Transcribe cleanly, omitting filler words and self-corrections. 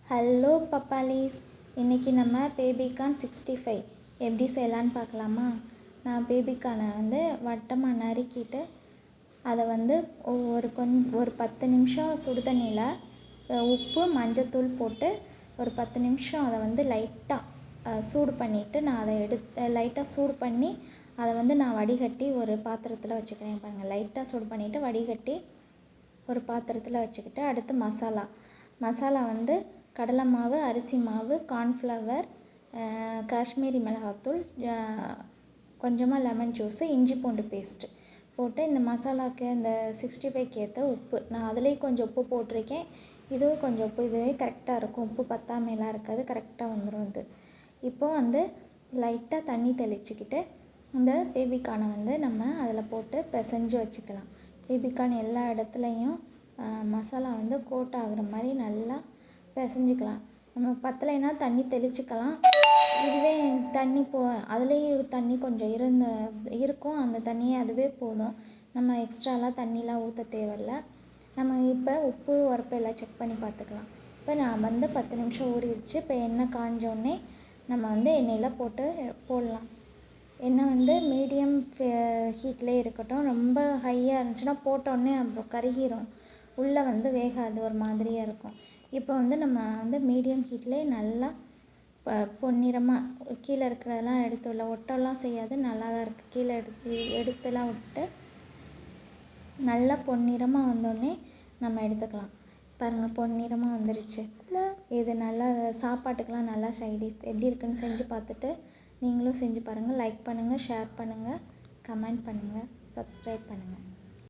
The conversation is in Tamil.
ஹலோ பப்பாலிஸ், இன்றைக்கி நம்ம பேபிகார்ன் 65 எப்படி செய்யலான்னு பார்க்கலாமா. நான் பேபிகார்னை வட்டமாக நறுக்கிட்டு அதை ஒரு 10 நிமிஷம் சுடு தண்ணியில் உப்பு மஞ்சத்தூள் போட்டு ஒரு 10 நிமிஷம் அதை லைட்டாக சூடு பண்ணிவிட்டு நான் அதை லைட்டாக சூடு பண்ணி அதை நான் வடிகட்டி ஒரு பாத்திரத்தில் வச்சுக்கிறேன். பாருங்கள், லைட்டாக சூடு பண்ணிவிட்டு வடிகட்டி ஒரு பாத்திரத்தில் வச்சுக்கிட்டு அடுத்து மசாலா கடலை மாவு, அரிசி மாவு, கார்ன்ஃப்ளவர், காஷ்மீரி மிளகாத்தூள், கொஞ்சமாக லெமன் ஜூஸு, இஞ்சி பூண்டு பேஸ்ட்டு போட்டு இந்த மசாலாவுக்கு இந்த 65க்கு ஏற்ற உப்பு நான் அதுலேயும் கொஞ்சம் உப்பு போட்டிருக்கேன். இதுவும் கொஞ்சம் உப்பு, இதுவே கரெக்டாக இருக்கும். உப்பு பத்தாமையெல்லாம் இருக்காது, கரெக்டாக வந்துடும். இது இப்போது லைட்டாக தண்ணி தெளிச்சிக்கிட்டு இந்த பேபிகார்னை நம்ம அதில் போட்டு பிசைஞ்சு வச்சுக்கலாம். பேபிகார்ன் எல்லா இடத்துலையும் மசாலா கோட் ஆகுற மாதிரி நல்லா பிசைஞ்சிக்கலாம். நம்ம பத்தலைன்னா தண்ணி தெளிச்சிக்கலாம். இதுவே தண்ணி அதுலேயும் தண்ணி கொஞ்சம் இருக்கும். அந்த தண்ணியே அதுவே போதும். நம்ம எக்ஸ்ட்ராலாம் தண்ணிலாம் ஊற்ற தேவையில்ல. நம்ம இப்போ உப்பு உரப்பு எல்லாம் செக் பண்ணி பார்த்துக்கலாம். இப்போ நான் 10 நிமிஷம் ஊறிடுச்சு. இப்போ எண்ணெய் காஞ்சோடனே நம்ம எண்ணெயில் போடலாம். எண்ணெய் மீடியம் ஹீட்லேயே இருக்கட்டும். ரொம்ப ஹையாக இருந்துச்சுன்னா போட்டோடனே அப்புறம் கருகிரும், உள்ளே வேகாது, ஒரு மாதிரியாக இருக்கும். இப்போ நம்ம மீடியம் ஹீட்லேயே நல்லா பொன்னிறமாக கீழே இருக்கிறதெல்லாம் எடுத்து ஒட்டெல்லாம் செய்யாது, நல்லா தான் இருக்குது. கீழே எடுத்துலாம் விட்டு நல்லா பொன்னிறமாக வந்தோடனே நம்ம எடுத்துக்கலாம். பாருங்கள், பொன்னிறமாக வந்துருச்சு. இது நல்லா சாப்பாட்டுக்கெலாம் நல்லா சைடிஷ் எப்படி இருக்குன்னு செஞ்சு பார்த்துட்டு நீங்களும் செஞ்சு பாருங்கள். லைக் பண்ணுங்கள், ஷேர் பண்ணுங்கள், கமெண்ட் பண்ணுங்கள், சப்ஸ்கிரைப் பண்ணுங்கள்.